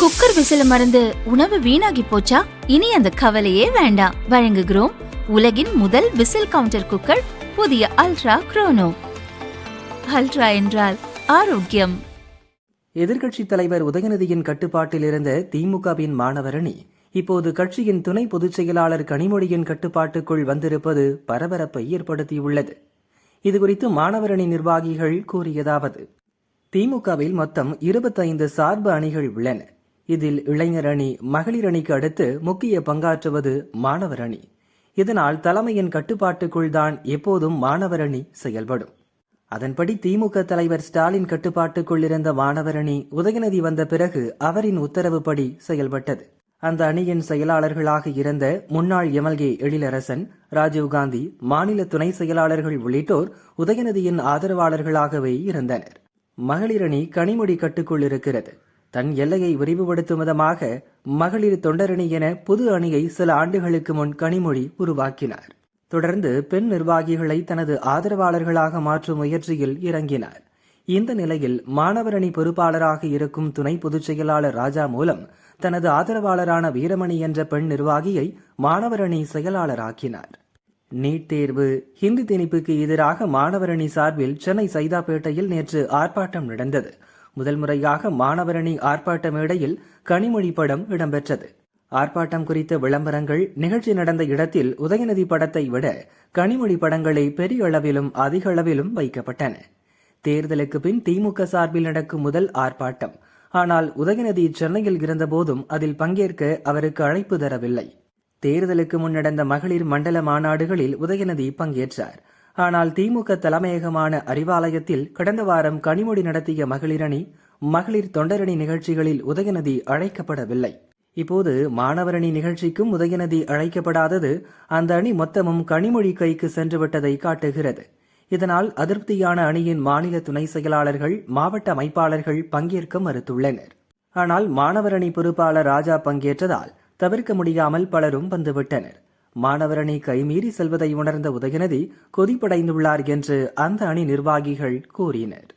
Cooker விசில மறந்து உணவு வீணாகி போச்சா? இனி அந்த கவலையே வேண்டாம். வழங்குகிறோம் உலகின் முதல் விசில் கவுண்டர் குக்கர், புதிய அல்ட்ரா குரோனோ. அல்ட்ரா என்றால் ஆரோக்கியம். எதிர்க்கட்சித் தலைவர் உதயநிதியின் கட்டுப்பாட்டில் இருந்த திமுகவின் மாணவரணி இப்போது கட்சியின் துணை பொதுச் செயலாளர் கனிமொழியின் கட்டுப்பாட்டுக்குள் வந்திருப்பது பரபரப்பை ஏற்படுத்தியுள்ளது. இதுகுறித்து மாணவரணி நிர்வாகிகள் கூறியதாவது: திமுகவில் மொத்தம் 25 சார்பு அணிகள் உள்ளன. இதில் இளைஞர் அணி, மகளிர் அணிக்கு அடுத்து முக்கிய பங்காற்றுவது மாணவர் அணி. இதனால் தலைமையின் கட்டுப்பாட்டுக்குள் தான் எப்போதும் மாணவர் அணி செயல்படும். அதன்படி திமுக தலைவர் ஸ்டாலின் கட்டுப்பாட்டுக்குள் இருந்த மாணவர் அணி உதயநிதி வந்த பிறகு அவரின் உத்தரவுப்படி செயல்பட்டது. அந்த அணியின் செயலாளர்களாக இருந்த முன்னாள் எம்எல்ஏ எழிலரசன், ராஜீவ்காந்தி, மாநில துணை செயலாளர்கள் உள்ளிட்டோர் உதயநிதியின் ஆதரவாளர்களாகவே இருந்தனர். மகளிர் அணி கனிமொழி கட்டுக்குள் இருக்கிறது. தன் எல்லையை விரிவுபடுத்தும் விதமாக மகளிர் தொண்டரணி என புது அணியை சில ஆண்டுகளுக்கு முன் கனிமொழி உருவாக்கினார். தொடர்ந்து பெண் நிர்வாகிகளை தனது ஆதரவாளர்களாக மாற்றும் முயற்சியில் இறங்கினார். இந்த நிலையில் மாணவர் அணி பொறுப்பாளராக இருக்கும் துணை பொதுச் செயலாளர் ராஜா மூலம் தனது ஆதரவாளரான வீரமணி என்ற பெண் நிர்வாகியை மாணவர் அணி செயலாளராக்கினார். நீட் தேர்வு, ஹிந்தி திணிப்புக்கு எதிராக மாணவர் அணி சார்பில் சென்னை சைதாப்பேட்டையில் நேற்று ஆர்ப்பாட்டம் நடந்தது. முதல் முறையாக மாணவர் அணி ஆர்ப்பாட்ட மேடையில் கனிமொழி படம் இடம்பெற்றது. ஆர்ப்பாட்டம் குறித்த விளம்பரங்கள், நிகழ்ச்சி நடந்த இடத்தில் உதயநிதி படத்தை விட கனிமொழி படங்களை பெரிய அளவிலும் அதிக அளவிலும் வைக்கப்பட்டன. தேர்தலுக்கு பின் திமுக சார்பில் நடக்கும் முதல் ஆர்ப்பாட்டம். ஆனால் உதயநிதி சென்னையில் இருந்தபோதும் அதில் பங்கேற்க அவருக்கு அழைப்பு தரவில்லை. தேர்தலுக்கு முன் நடந்த மகளிர் மண்டல மாநாடுகளில் உதயநிதி பங்கேற்றார். ஆனால் திமுக தலைமையகமான அறிவாலயத்தில் கடந்த வாரம் கனிமொழி நடத்திய மகளிர் அணி, மகளிர் தொண்டரணி நிகழ்ச்சிகளில் உதயநிதி அழைக்கப்படவில்லை. இப்போது மாணவர் அணி நிகழ்ச்சிக்கும் உதயநிதி அழைக்கப்படாதது அந்த அணி மொத்தமும் கனிமொழி கைக்கு சென்றுவிட்டதை காட்டுகிறது. இதனால் அதிருப்தியான அணியின் மாநில துணை செயலாளர்கள், மாவட்ட அமைப்பாளர்கள் பங்கேற்க மறுத்துள்ளனர். ஆனால் மாணவர் அணி பொறுப்பாளர் ராஜா பங்கேற்றதால் தவிர்க்க முடியாமல் பலரும் வந்துவிட்டனர். மாணவர் அணி கைமீறி செல்வதை உணர்ந்த உதயநிதி கொதிப்படைந்துள்ளார் என்று அந்த அணி நிர்வாகிகள் கூறினர்.